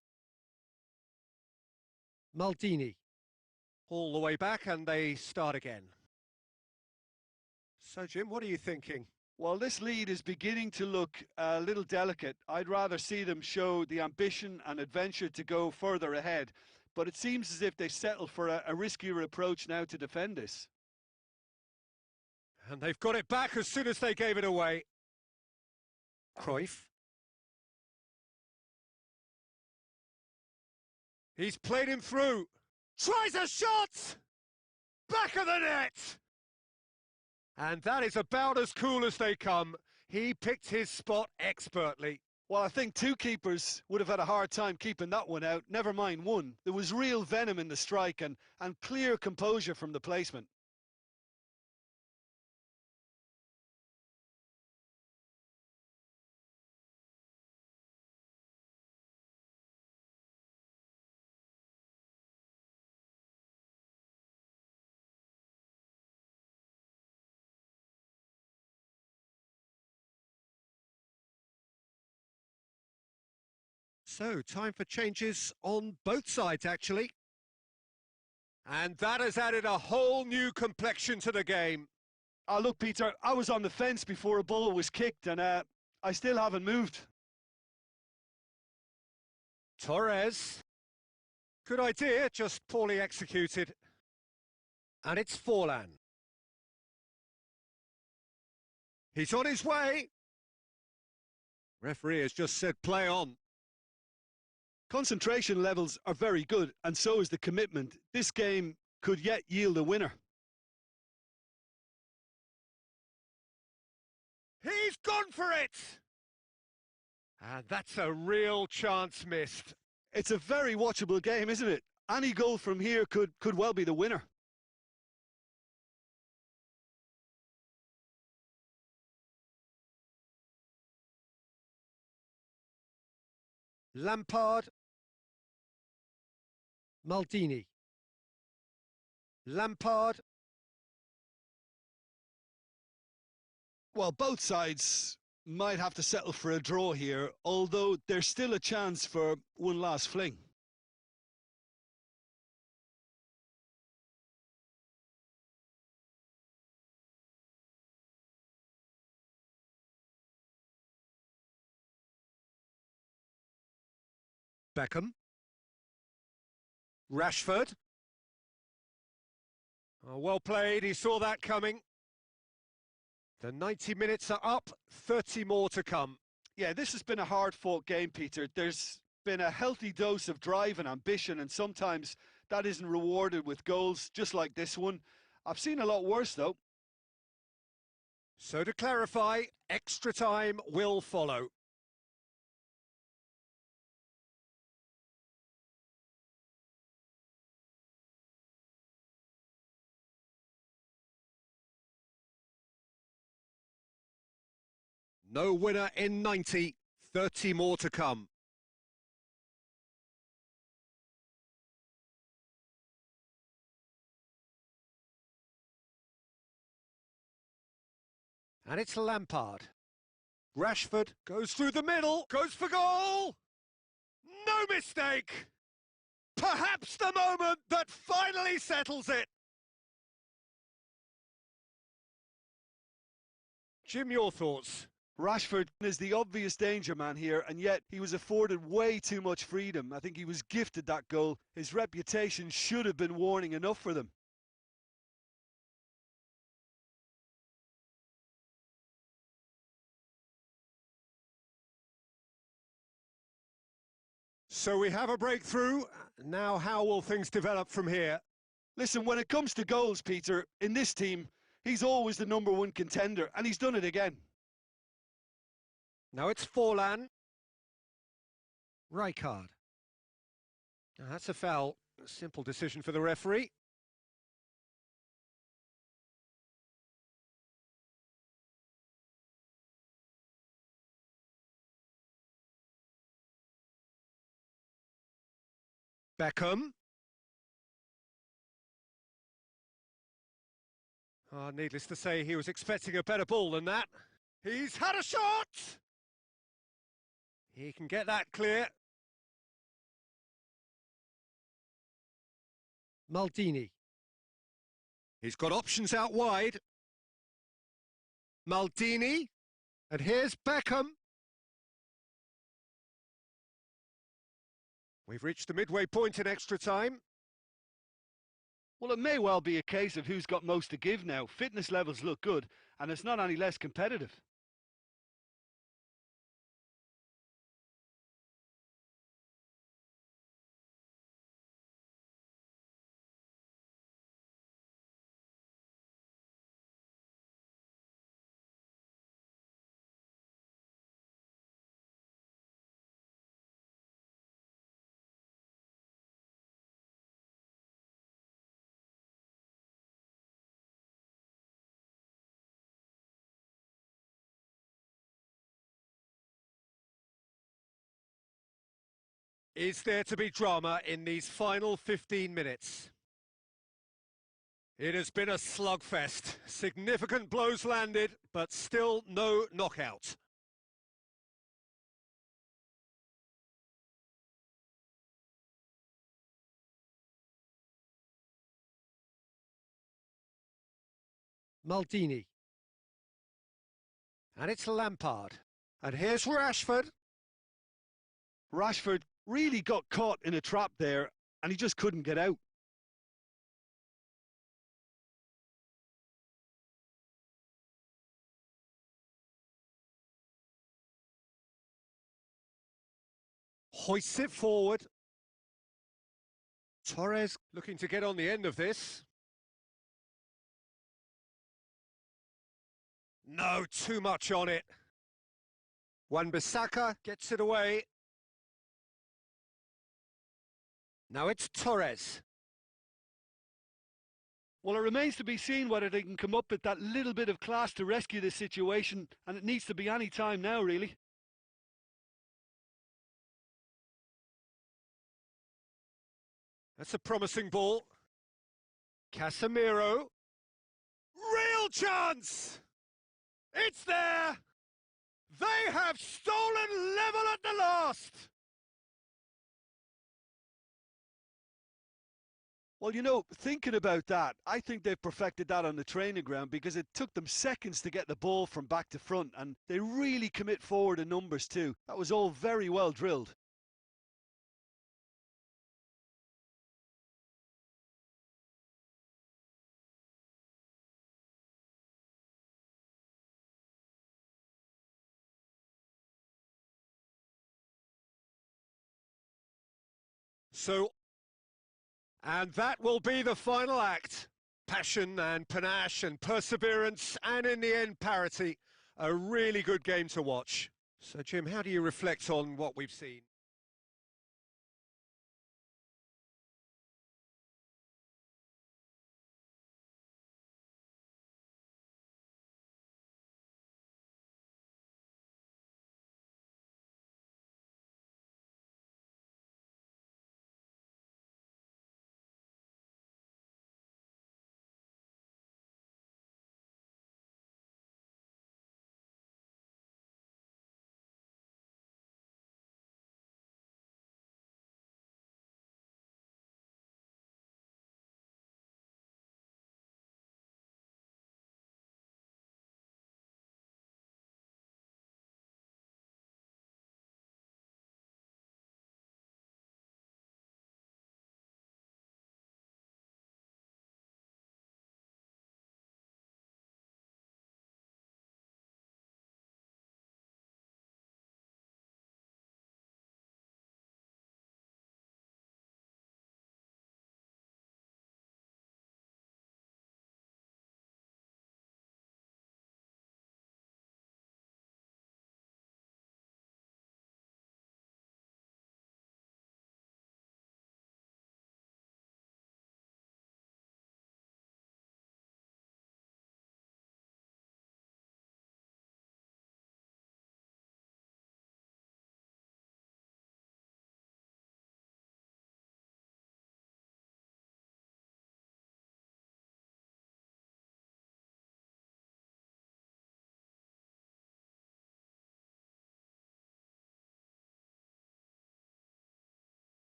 Maldini. All the way back and they start again. So Jim, what are you thinking? Well, this lead is beginning to look a little delicate. I'd rather see them show the ambition and adventure to go further ahead. But it seems as if they settle for a riskier approach now to defend this. And they've got it back as soon as they gave it away. Cruyff. He's played him through. Tries a shot! Back of the net! And that is about as cool as they come. He picked his spot expertly. Well, I think two keepers would have had a hard time keeping that one out, never mind one. There was real venom in the strike and clear composure from the placement. So, time for changes on both sides, actually. And that has added a whole new complexion to the game. Look, Peter, I was on the fence before a ball was kicked, and I still haven't moved. Torres. Good idea, just poorly executed. And it's Forlan. He's on his way. Referee has just said play on. Concentration levels are very good, and so is the commitment. This game could yet yield a winner. He's gone for it! And that's a real chance missed. It's a very watchable game, isn't it? Any goal from here could well be the winner. Lampard. Maldini. Lampard. Well, both sides might have to settle for a draw here, although there's still a chance for one last fling. Beckham. Rashford. Oh, well played, he saw that coming. The 90 minutes are up, 30 more to come. Yeah, this has been a hard-fought game, Peter. There's been a healthy dose of drive and ambition, and sometimes that isn't rewarded with goals, just like this one. I've seen a lot worse, though. So to clarify, extra time will follow. No winner in 90, 30 more to come. And it's Lampard. Rashford goes through the middle, goes for goal! No mistake! Perhaps the moment that finally settles it! Jim, your thoughts? Rashford is the obvious danger man here, and yet he was afforded way too much freedom. I think he was gifted that goal. His reputation should have been warning enough for them. So we have a breakthrough. Now how will things develop from here? Listen, when it comes to goals, Peter, in this team, he's always the #1 contender, and he's done it again. Now it's Forlan. Rijkaard. Now that's a foul. A simple decision for the referee. Beckham. Oh, needless to say, he was expecting a better ball than that. He's had a shot! He can get that clear. Maldini. He's got options out wide. Maldini. And here's Beckham. We've reached the midway point in extra time. Well, it may well be a case of who's got most to give now. Fitness levels look good, and it's not any less competitive. Is there to be drama in these final 15 minutes? It has been a slugfest. Significant blows landed, but still no knockout. Maldini. And it's Lampard. And here's Rashford. Rashford really got caught in a trap there, and he just couldn't get out. Hoists it forward. Torres looking to get on the end of this. No, too much on it. Wan-Bissaka gets it away. Now it's Torres. Well, it remains to be seen whether they can come up with that little bit of class to rescue this situation, and it needs to be any time now, really. That's a promising ball. Casemiro. Real chance! It's there! They have stolen level at the last! Well, you know, thinking about that, I think they've perfected that on the training ground because it took them seconds to get the ball from back to front, and they really commit forward in numbers too. That was all very well drilled. And that will be the final act. Passion and panache and perseverance, and in the end, parity. A really good game to watch. So, Jim, how do you reflect on what we've seen?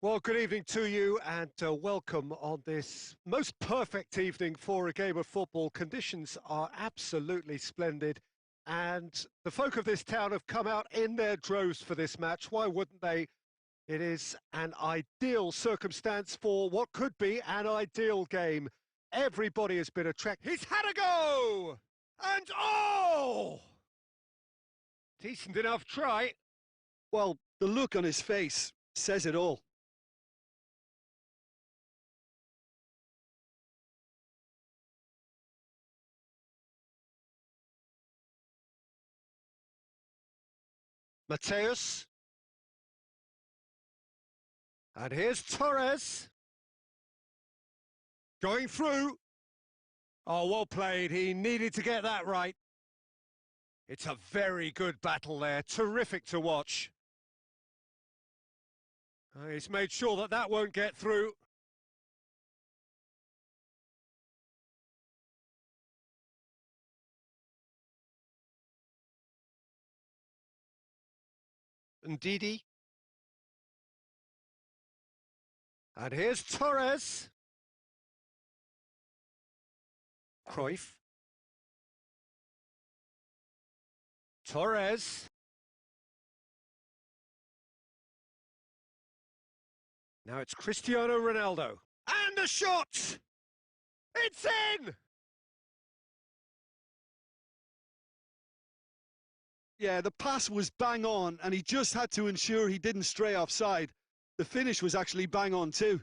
Well, good evening to you and welcome on this most perfect evening for a game of football. Conditions are absolutely splendid and the folk of this town have come out in their droves for this match. Why wouldn't they? It is an ideal circumstance for what could be an ideal game. Everybody has been attracted. He's had a go! And oh! Decent enough try. Well, the look on his face says it all. Mateus. And here's Torres. Going through. Oh, well played. He needed to get that right. It's a very good battle there. Terrific to watch. He's made sure that that won't get through. Ndidi. And here's Torres. Cruyff. Torres. Now it's Cristiano Ronaldo. And a shot! It's in! Yeah, the pass was bang on, and he just had to ensure he didn't stray offside. The finish was actually bang on too.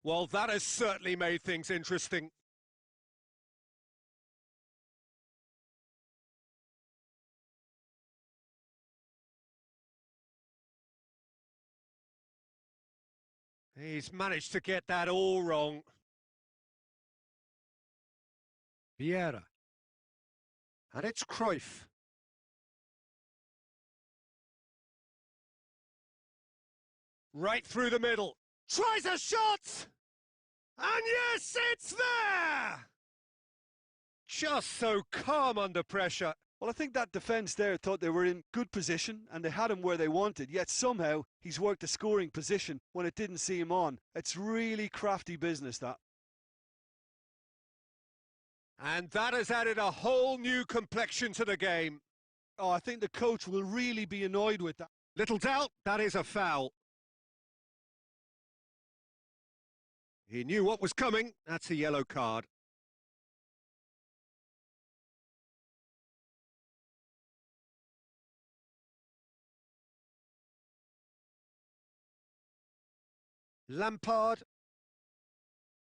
Well, that has certainly made things interesting. He's managed to get that all wrong. Vieira. And it's Cruyff. Right through the middle. Tries a shot! And yes, it's there! Just so calm under pressure. Well, I think that defence there thought they were in good position and they had him where they wanted, yet somehow he's worked a scoring position when it didn't see him on. It's really crafty business, that. And that has added a whole new complexion to the game. Oh, I think the coach will really be annoyed with that. Little doubt, that is a foul. He knew what was coming. That's a yellow card. Lampard.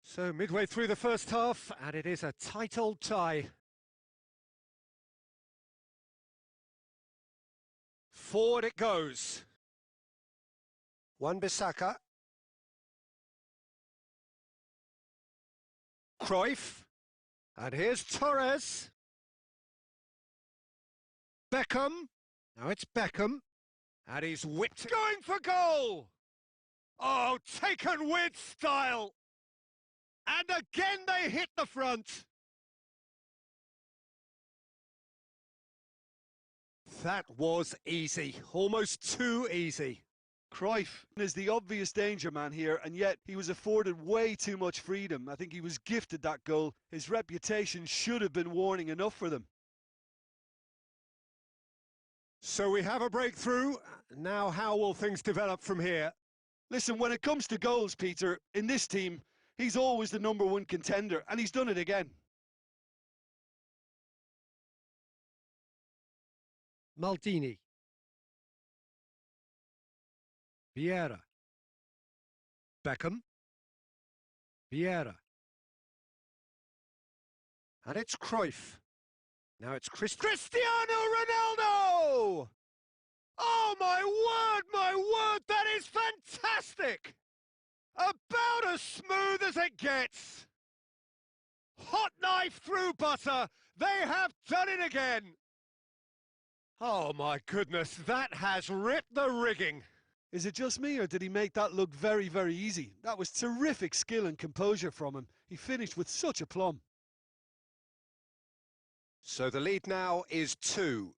So midway through the first half, and it is a tight old tie. Forward it goes. Wan-Bissaka. Cruyff. And here's Torres. Beckham. Now it's Beckham. And he's whipped. Going for goal! Oh, taken with style. And again they hit the front. That was easy, almost too easy. Cruyff is the obvious danger man here, and yet he was afforded way too much freedom. I think he was gifted that goal. His reputation should have been warning enough for them. So we have a breakthrough. Now how will things develop from here? Listen, when it comes to goals, Peter, in this team, he's always the #1 contender, and he's done it again. Maldini. Vieira. Beckham. Vieira. And it's Cruyff. Now it's Cristiano Ronaldo! Oh, my word, that is fantastic! About as smooth as it gets. Hot knife through butter. They have done it again. Oh, my goodness, that has ripped the rigging. Is it just me, or did he make that look very, very easy? That was terrific skill and composure from him. He finished with such aplomb. So the lead now is 2.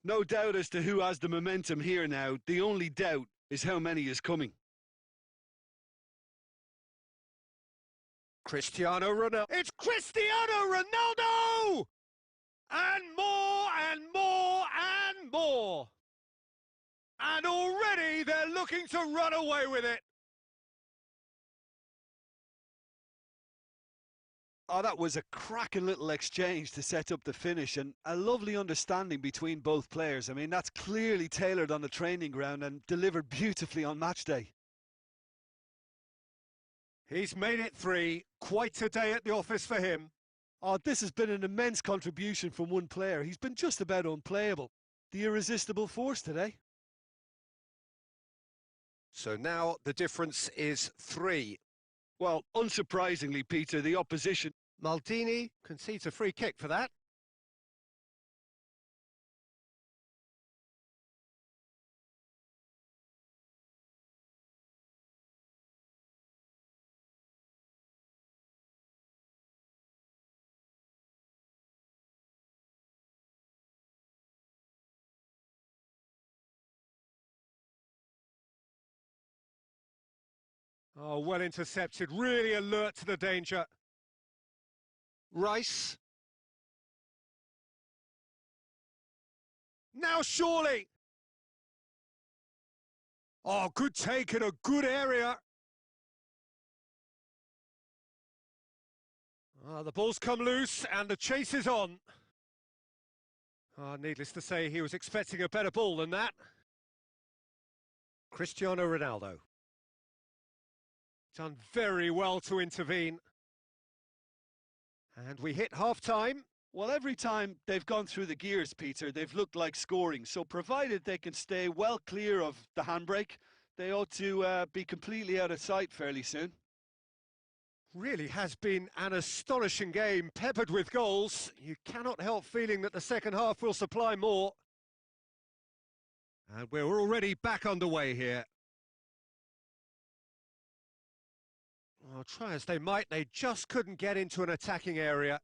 No doubt as to who has the momentum here now. The only doubt is how many is coming. Cristiano Ronaldo. It's Cristiano Ronaldo! And more and more and more. And already they're looking to run away with it. Oh, that was a cracking little exchange to set up the finish, and a lovely understanding between both players. I mean, that's clearly tailored on the training ground and delivered beautifully on match day. He's made it 3. Quite a day at the office for him. Oh, this has been an immense contribution from one player. He's been just about unplayable. The irresistible force today. So now the difference is 3. Well, unsurprisingly, Peter, the opposition. Maldini concedes a free kick for that. Oh, well intercepted, really alert to the danger. Rice. Now surely. Oh, good take in a good area. Oh, the ball's come loose and the chase is on. Oh, needless to say, he was expecting a better ball than that. Cristiano Ronaldo. Done very well to intervene. And we hit half-time. Well, every time they've gone through the gears, Peter, they've looked like scoring. So provided they can stay well clear of the handbrake, they ought to be completely out of sight fairly soon. Really has been an astonishing game, peppered with goals. You cannot help feeling that the second half will supply more. And we're already back underway here. Well, try as they might, they just couldn't get into an attacking area.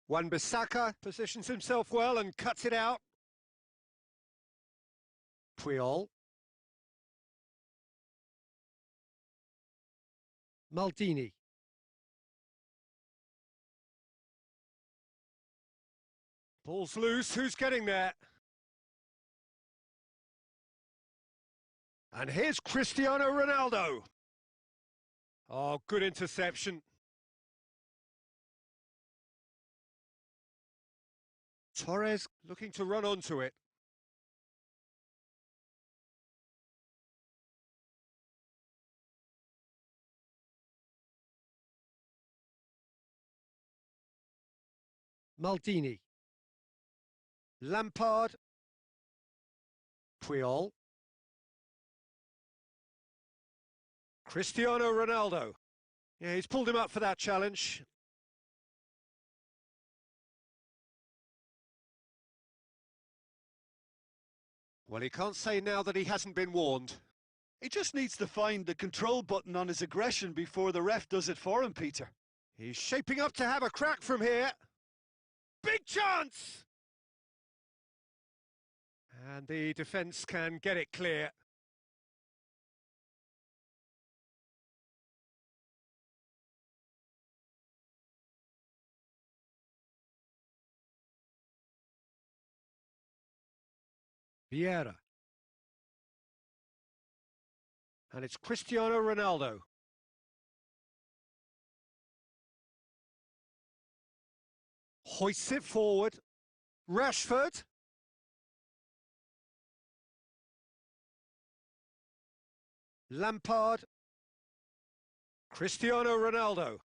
Wan-Bissaka positions himself well and cuts it out. Puyol. Maldini. Ball's loose, who's getting there? And here's Cristiano Ronaldo. Oh, good interception. Torres looking to run onto it. Maldini. Lampard. Puyol. Cristiano Ronaldo. Yeah, he's pulled him up for that challenge. Well, he can't say now that he hasn't been warned. He just needs to find the control button on his aggression before the ref does it for him, Peter. He's shaping up to have a crack from here. Big chance! And the defence can get it clear. Vieira. And it's Cristiano Ronaldo. Hoists it forward. Rashford. Lampard. Cristiano Ronaldo.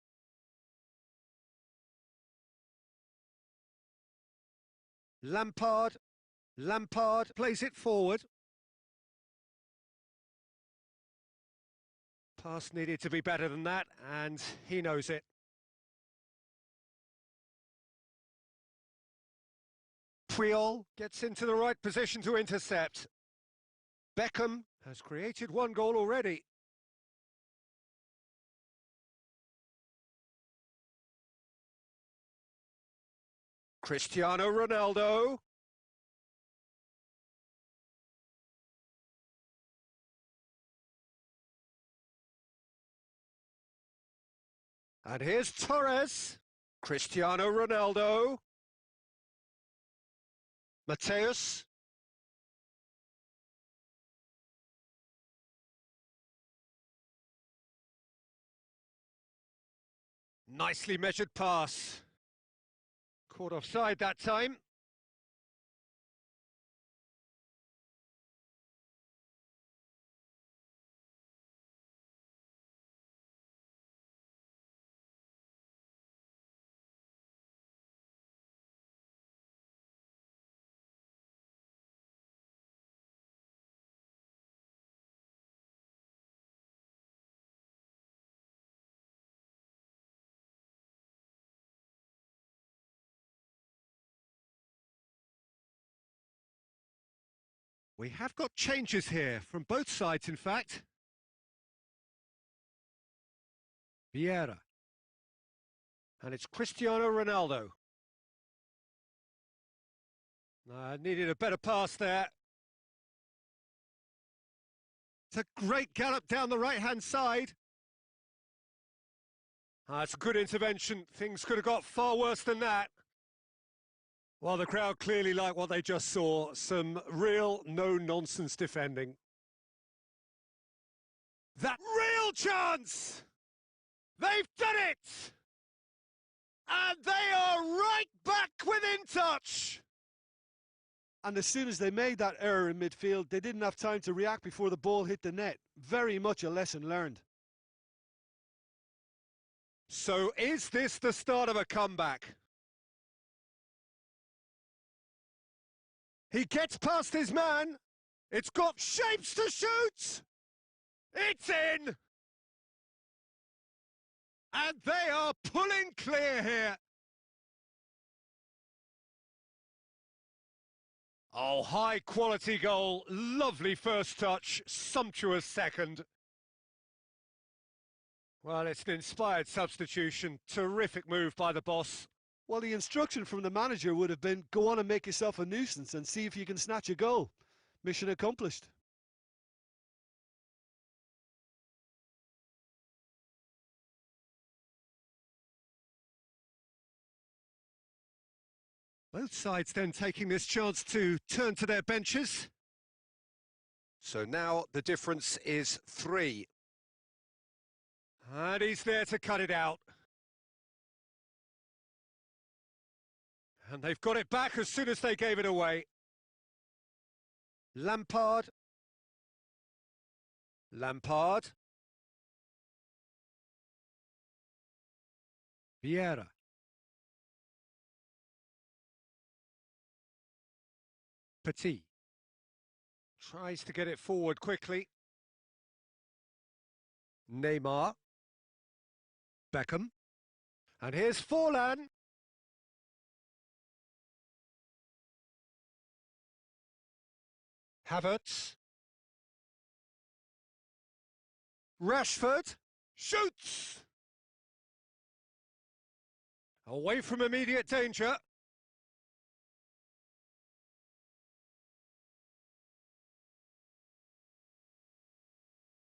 Lampard. Lampard plays it forward. Pass needed to be better than that, and he knows it. Puyol gets into the right position to intercept. Beckham has created one goal already. Cristiano Ronaldo. And here's Torres. Cristiano Ronaldo. Mateus. Nicely measured pass. Caught offside that time. We have got changes here, from both sides in fact. Vieira. And it's Cristiano Ronaldo. Needed a better pass there. It's a great gallop down the right-hand side. It's a good intervention. Things could have got far worse than that. Well, the crowd clearly like what they just saw. Some real no-nonsense defending. That real chance! They've done it! And they are right back within touch! And as soon as they made that error in midfield, they didn't have time to react before the ball hit the net. Very much a lesson learned. So is this the start of a comeback? He gets past his man. It's got shapes to shoot. It's in. And they are pulling clear here. Oh, high quality goal. Lovely first touch. Sumptuous second. Well, it's an inspired substitution. Terrific move by the boss. Well, the instruction from the manager would have been, go on and make yourself a nuisance and see if you can snatch a goal. Mission accomplished. Both sides then taking this chance to turn to their benches. So now the difference is 3. And he's there to cut it out. And they've got it back as soon as they gave it away. Lampard. Lampard. Vieira. Petit. Tries to get it forward quickly. Neymar. Beckham. And here's Forlan. Havertz. Rashford. Shoots! Away from immediate danger.